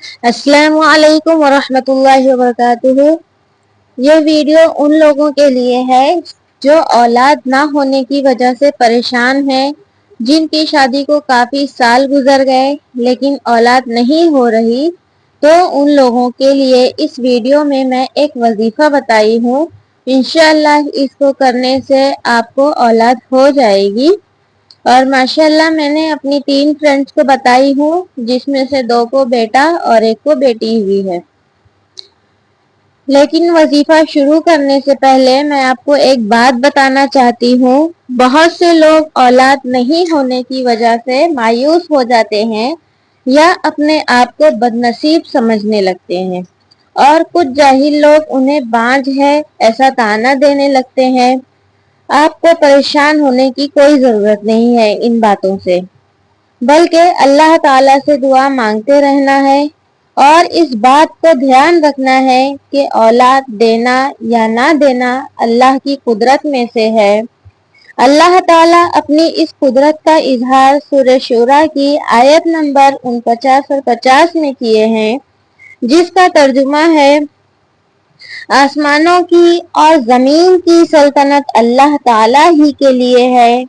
السلام علیکم ورحمۃ اللہ وبرکاتہ۔ یہ ویڈیو ان لوگوں کے لیے ہے جو اولاد نہ ہونے کی وجہ سے پریشان ہیں، جن کی شادی کو کافی سال گزر گئے لیکن اولاد نہیں ہو رہی۔ تو ان لوگوں کے لیے اس ویڈیو میں ایک وظیفہ بتائی ہوں، انشاءاللہ اس کو کرنے سے آپ کو اولاد ہو جائے گی۔ اور ماشاءاللہ میں نے اپنی 3 فرینڈس کو بتائی ہوں، جس میں سے 2 کو بیٹا اور 1 کو بیٹی ہوئی ہے۔ لیکن وظیفہ شروع کرنے سے پہلے میں آپ کو ایک بات بتانا چاہتی ہوں۔ بہت سے لوگ اولاد نہیں ہونے کی وجہ سے مایوس ہو جاتے ہیں یا اپنے آپ کو بدنصیب سمجھنے لگتے ہیں، اور کچھ جاہل لوگ انہیں بانجھ ہے ایسا طعنہ دینے لگتے ہیں۔ آپ کو پریشان ہونے کی کوئی ضرورت نہیں ہے ان باتوں سے، بلکہ اللہ تعالیٰ سے دعا مانگتے رہنا ہے، اور اس بات کو دھیان رکھنا ہے کہ اولاد دینا یا نہ دینا اللہ کی قدرت میں سے ہے۔ اللہ تعالیٰ اپنی اس قدرت کا اظہار سورہ شورى کی آیت نمبر 49 اور 50 میں کیے ہیں، جس کا ترجمہ ہے: آسمانوں کی اور زمین کی سلطنت اللہ تعالیٰ ہی کے لیے ہے۔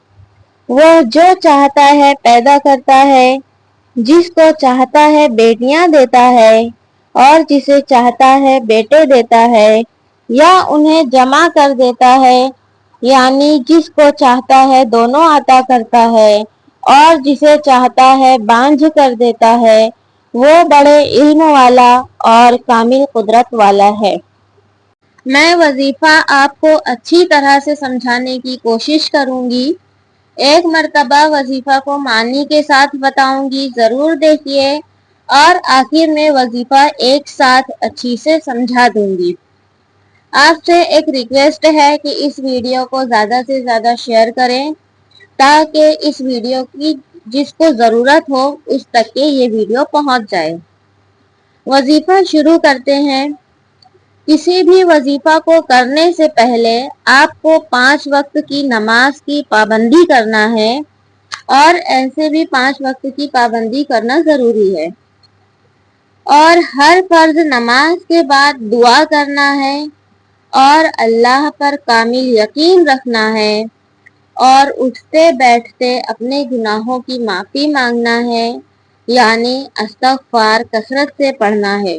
وہ جو چاہتا ہے پیدا کرتا ہے، جس کو چاہتا ہے بیٹیاں دیتا ہے اور جسے چاہتا ہے بیٹے دیتا ہے، یا انہیں جمع کر دیتا ہے، یعنی جس کو چاہتا ہے دونوں عطا کرتا ہے اور جسے چاہتا ہے بانجھ کر دیتا ہے۔ وہ بڑے علم والا اور کامل قدرت والا ہے۔ میں وظیفہ آپ کو اچھی طرح سے سمجھانے کی کوشش کروں گی۔ ایک مرتبہ وظیفہ کو معنی کے ساتھ بتاؤں گی، ضرور دیکھیے، اور آخر میں وظیفہ ایک ساتھ اچھی سے سمجھا دوں گی۔ آپ سے ایک ریکویسٹ ہے کہ اس ویڈیو کو زیادہ سے زیادہ شیئر کریں، تاکہ اس ویڈیو کی جس کو ضرورت ہو اس تک کے یہ ویڈیو پہنچ جائے۔ وظیفہ شروع کرتے ہیں۔ کسی بھی وظیفہ کو کرنے سے پہلے آپ کو 5 وقت کی نماز کی پابندی کرنا ہے، اور ایسے بھی 5 وقت کی پابندی کرنا ضروری ہے، اور ہر فرض نماز کے بعد دعا کرنا ہے، اور اللہ پر کامل یقین رکھنا ہے، اور اٹھتے بیٹھتے اپنے گناہوں کی معافی مانگنا ہے، یعنی استغفار کثرت سے پڑھنا ہے۔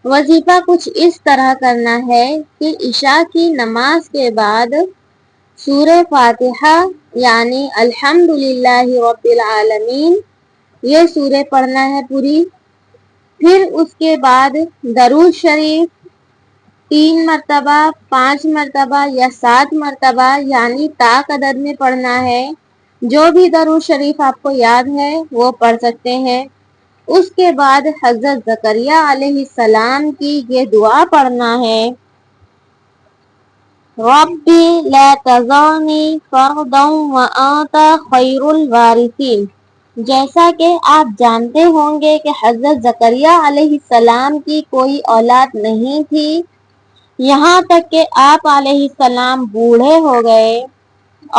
وظیفہ کچھ اس طرح کرنا ہے کہ عشاء کی نماز کے بعد سورہ فاتحہ یعنی الحمدللہ رب العالمین یہ سورہ پڑھنا ہے پوری۔ پھر اس کے بعد درود شریف 3 مرتبہ، 5 مرتبہ یا 7 مرتبہ یعنی طاق عدد میں پڑھنا ہے۔ جو بھی درود شریف آپ کو یاد ہے وہ پڑھ سکتے ہیں۔ اس کے بعد حضرت زکریا علیہ السلام کی یہ دعا پڑھنا ہے: ربی لا تذرنی فردا وانت خیر الوارثین۔ جیسا کہ آپ جانتے ہوں گے کہ حضرت زکریا علیہ السلام کی کوئی اولاد نہیں تھی، یہاں تک کہ آپ علیہ السلام بوڑھے ہو گئے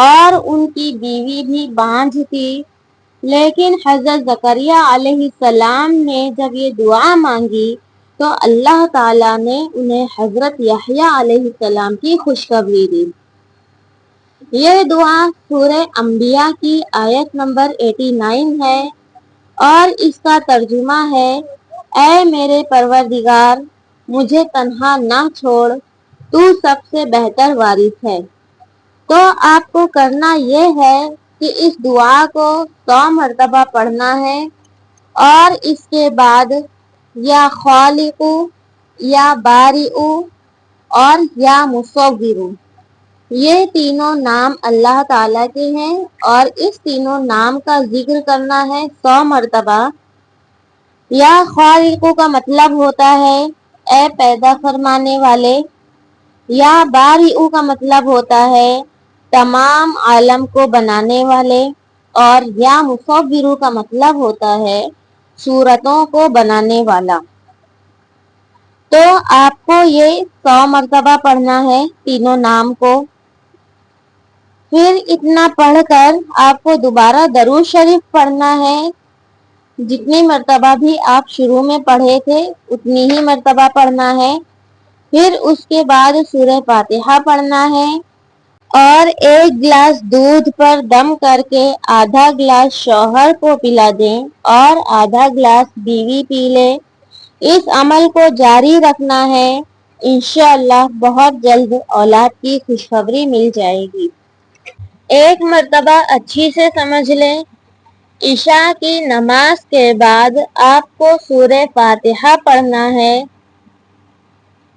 اور ان کی بیوی بھی بانجھ تھی، لیکن حضرت زکریا علیہ السلام نے جب یہ دعا مانگی تو اللہ تعالیٰ نے انہیں حضرت یحییٰ علیہ السلام کی خوشخبری دی۔ یہ دعا سورہ انبیاء کی آیت نمبر 89 ہے، اور اس کا ترجمہ ہے: اے میرے پروردگار، مجھے تنہا نہ چھوڑ، تو سب سے بہتر وارث ہے۔ تو آپ کو کرنا یہ ہے کہ اس دعا کو 100 مرتبہ پڑھنا ہے، اور اس کے بعد یا خالق یا بارئ اور یا مصور، یہ تینوں نام اللہ تعالیٰ کے ہیں، اور اس تینوں نام کا ذکر کرنا ہے 100 مرتبہ۔ یا خالق کا مطلب ہوتا ہے اے پیدا فرمانے والے، یا بارئ کا مطلب ہوتا ہے تمام عالم کو بنانے والے، اور یا مصور کا مطلب ہوتا ہے صورتوں کو بنانے والا۔ تو آپ کو یہ 100 مرتبہ پڑھنا ہے تینوں نام کو۔ پھر اتنا پڑھ کر آپ کو دوبارہ درود شریف پڑھنا ہے، جتنی مرتبہ بھی آپ شروع میں پڑھے تھے اتنی ہی مرتبہ پڑھنا ہے. پھر اس کے بعد سورہ فاتحہ پڑھنا ہے اور 1 گلاس دودھ پر دم کر کے آدھا گلاس شوہر کو پلا دیں اور آدھا گلاس بیوی پی لے. اس عمل کو جاری رکھنا ہے. انشاءاللہ بہت جلد اولاد کی خوشخبری مل جائے گی. ایک مرتبہ اچھی سے سمجھ لیں. عشاء کی نماز کے بعد آپ کو سورہ فاتحہ پڑھنا ہے،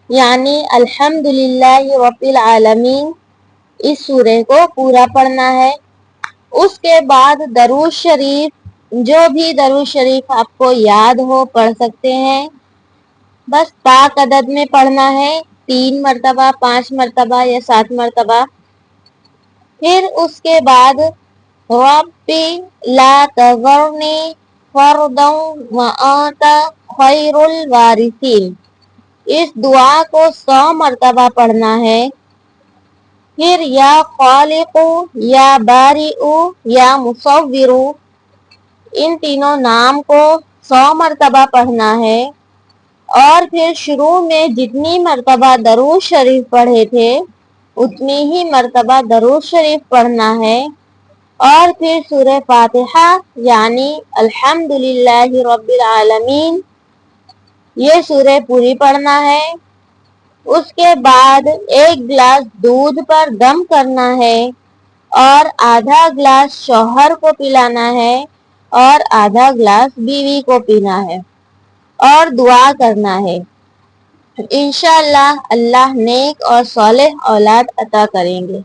یعنی الحمدللہ رب العالمین، اس سورہ کو پورا پڑھنا ہے. اس کے بعد درود شریف، جو بھی درود شریف آپ کو یاد ہو پڑھ سکتے ہیں. بس پاک عدد میں پڑھنا ہے، 3 مرتبہ 5 مرتبہ یا 7 مرتبہ. پھر اس کے بعد ربی لا تذرنی فردا وانت خیر الوارثین، اس دعا کو 100 مرتبہ پڑھنا ہے. پھر یا خالق یا بارئ یا مصور، ان تینوں نام کو 100 مرتبہ پڑھنا ہے. اور پھر شروع میں جتنی مرتبہ درود شریف پڑھے تھے اتنی ہی مرتبہ درود شریف پڑھنا ہے. اور پھر سورہ فاتحہ یعنی الحمدللہ رب العالمین، یہ سورہ پوری پڑھنا ہے. اس کے بعد 1 گلاس دودھ پر دم کرنا ہے اور آدھا گلاس شوہر کو پلانا ہے اور آدھا گلاس بیوی کو پینا ہے اور دعا کرنا ہے. انشاءاللہ اللہ نیک اور صالح اولاد عطا کریں گے.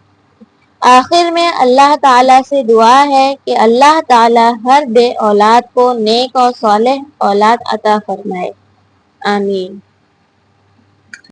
آخر میں اللہ تعالیٰ سے دعا ہے کہ اللہ تعالیٰ ہر بے اولاد کو نیک اور صالح اولاد عطا فرمائے. آمین.